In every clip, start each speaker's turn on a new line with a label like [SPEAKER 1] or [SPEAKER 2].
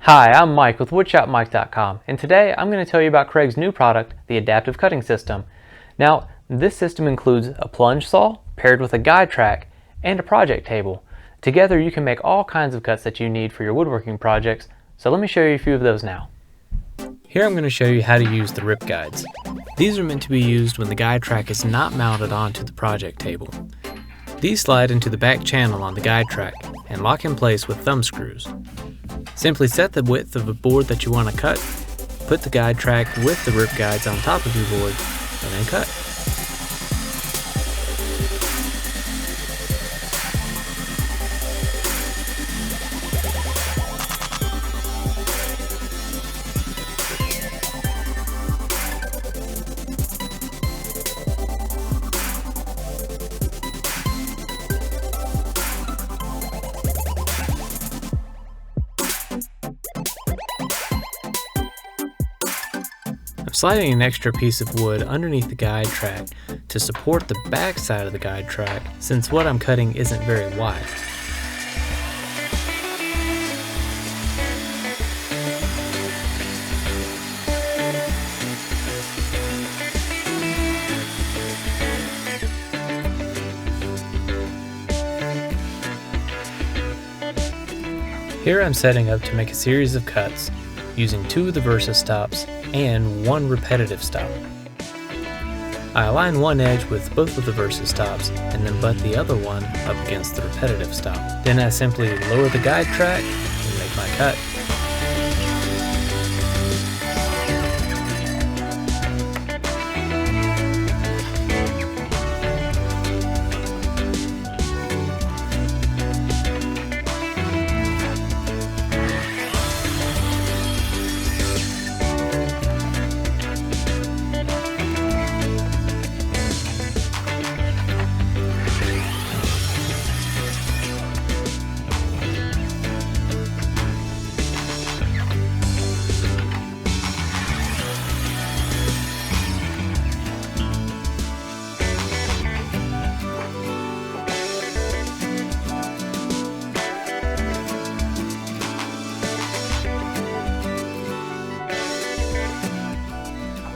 [SPEAKER 1] Hi, I'm Mike with woodshopmike.com, and today I'm going to tell you about Kreg's new product, the Adaptive Cutting System. Now, this system includes a plunge saw paired with a guide track and a project table. Together you can make all kinds of cuts that you need for your woodworking projects, so let me show you a few of those now. Here I'm going to show you how to use the rip guides. These are meant to be used when the guide track is not mounted onto the project table. These slide into the back channel on the guide track and lock in place with thumb screws. Simply set the width of the board that you want to cut, put the guide track with the rip guides on top of your board, and then cut. I'm sliding an extra piece of wood underneath the guide track to support the back side of the guide track, since what I'm cutting isn't very wide. Here I'm setting up to make a series of cuts using 2 of the versa stops and 1 repetitive stop. I align one edge with both of the versa stops and then butt the other one up against the repetitive stop. Then I simply lower the guide track and make my cut.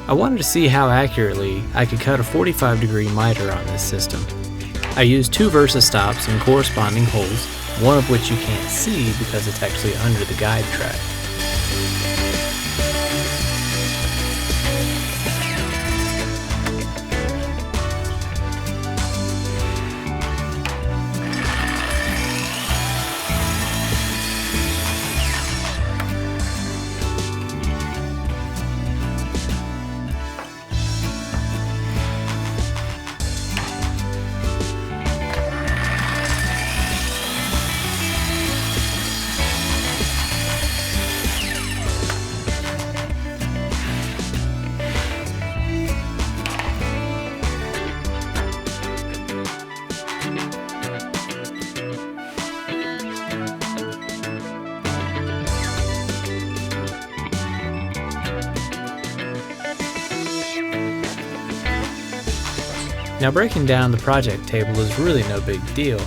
[SPEAKER 1] I wanted to see how accurately I could cut a 45-degree miter on this system. I used 2 versa stops in corresponding holes, one of which you can't see because it's actually under the guide track. Now, breaking down the project table is really no big deal,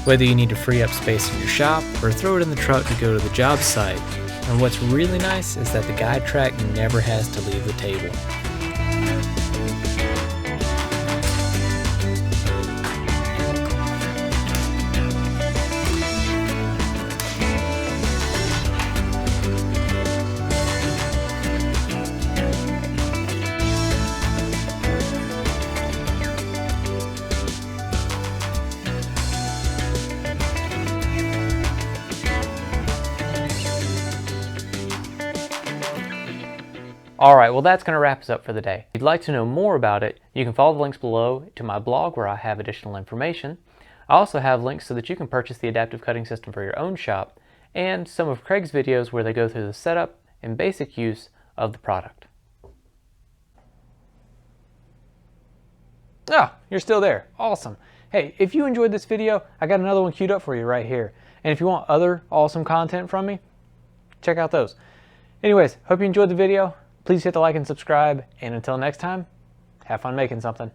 [SPEAKER 1] whether you need to free up space in your shop or throw it in the truck to go to the job site. And what's really nice is that the guide track never has to leave the table.
[SPEAKER 2] Alright, well that's going to wrap us up for the day. If you'd like to know more about it, you can follow the links below to my blog where I have additional information. I also have links so that you can purchase the adaptive cutting system for your own shop, and some of Kreg's videos where they go through the setup and basic use of the product. Ah, you're still there. Awesome. Hey, if you enjoyed this video, I got another one queued up for you right here. And if you want other awesome content from me, check out those. Anyways, hope you enjoyed the video. Please hit the like and subscribe, and until next time, have fun making something.